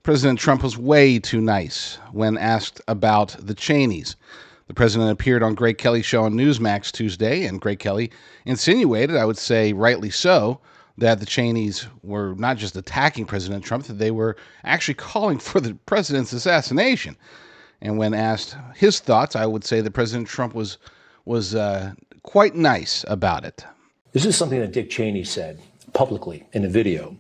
President Trump was way too nice when asked about the Cheneys. The president appeared on Greg Kelly's show on Newsmax Tuesday, and Greg Kelly insinuated, I would say rightly so, that the Cheneys were not just attacking President Trump, that they were actually calling for the president's assassination. And when asked his thoughts, I would say that President Trump was quite nice about it. This is something that Dick Cheney said publicly in a video.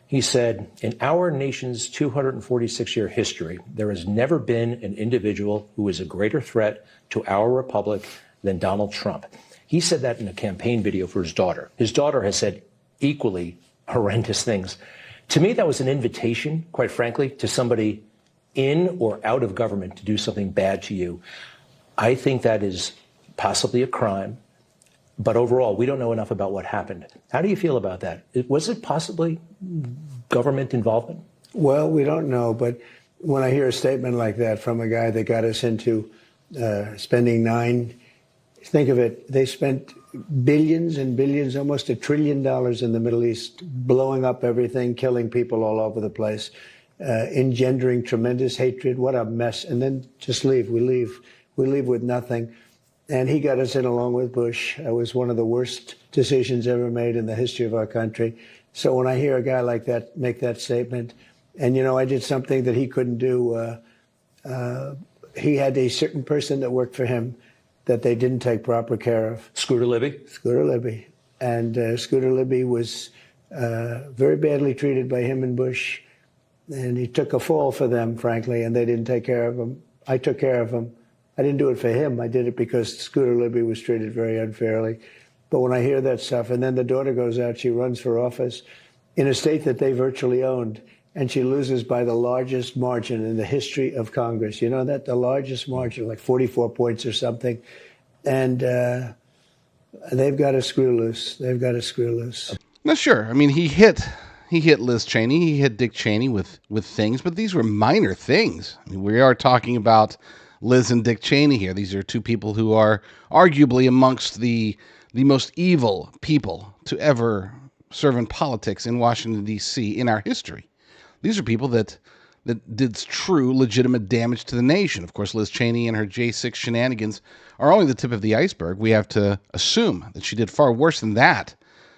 He said, in our nation's 246-year history, there has never been an individual who is a greater threat to our republic than Donald Trump. He said that in a campaign video for his daughter. His daughter has said equally horrendous things. To me, that was an invitation, quite frankly, to somebody in or out of government to do something bad to you. I think that is possibly a crime. But overall, we don't know enough about what happened. How do you feel about that? Was it possibly government involvement? Well, we don't know. But when I hear a statement like that from a guy that got us into spending think of it, they spent billions and billions, almost $1 trillion in the Middle East, blowing up everything, killing people all over the place, engendering tremendous hatred. What a mess. And then just leave. We leave with nothing. And he got us in along with Bush. It was one of the worst decisions ever made in the history of our country. So when I hear a guy like that make that statement, and, I did something that he couldn't do. He had a certain person that worked for him that they didn't take proper care of. Scooter Libby? Scooter Libby. And Scooter Libby was very badly treated by him and Bush. And he took a fall for them, frankly, and they didn't take care of him. I took care of him. I didn't do it for him. I did it because Scooter Libby was treated very unfairly. But when I hear that stuff, and then the daughter goes out, she runs for office in a state that they virtually owned, and she loses by the largest margin in the history of Congress. You know that? The largest margin, like 44 points or something. And they've got to screw loose. They've got to screw loose. Now, sure. I mean, he hit Liz Cheney. He hit Dick Cheney with things, but these were minor things. I mean, we are talking about Liz and Dick Cheney here. These are two people who are arguably amongst the most evil people to ever serve in politics in Washington, D.C. in our history. These are people that did true, legitimate damage to the nation. Of course, Liz Cheney and her J6 shenanigans are only the tip of the iceberg. We have to assume that she did far worse than that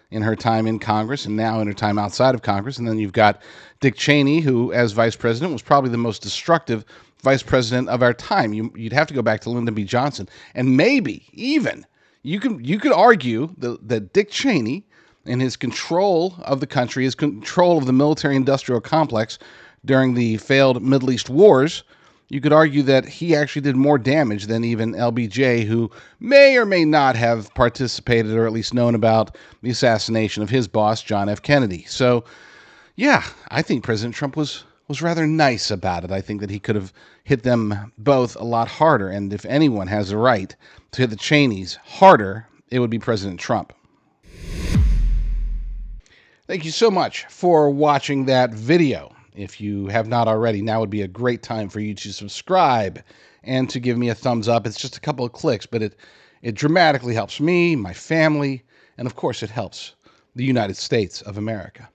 in her time in Congress and now in her time outside of Congress. And then you've got Dick Cheney, who, as vice president, was probably the most destructive vice president of our time. You'd have to go back to Lyndon B. Johnson. And maybe even you could argue that Dick Cheney and his control of the country, his control of the military-industrial complex during the failed Middle East wars, you could argue that he actually did more damage than even LBJ, who may or may not have participated or at least known about the assassination of his boss, John F. Kennedy. So, yeah, I think President Trump was rather nice about it. I think that he could have hit them both a lot harder, and if anyone has a right to hit the Cheneys harder, it would be President Trump. Thank you so much for watching that video. If you have not already, now would be a great time for you to subscribe and to give me a thumbs up. It's just a couple of clicks, but it dramatically helps me, my family, and of course it helps the United States of America.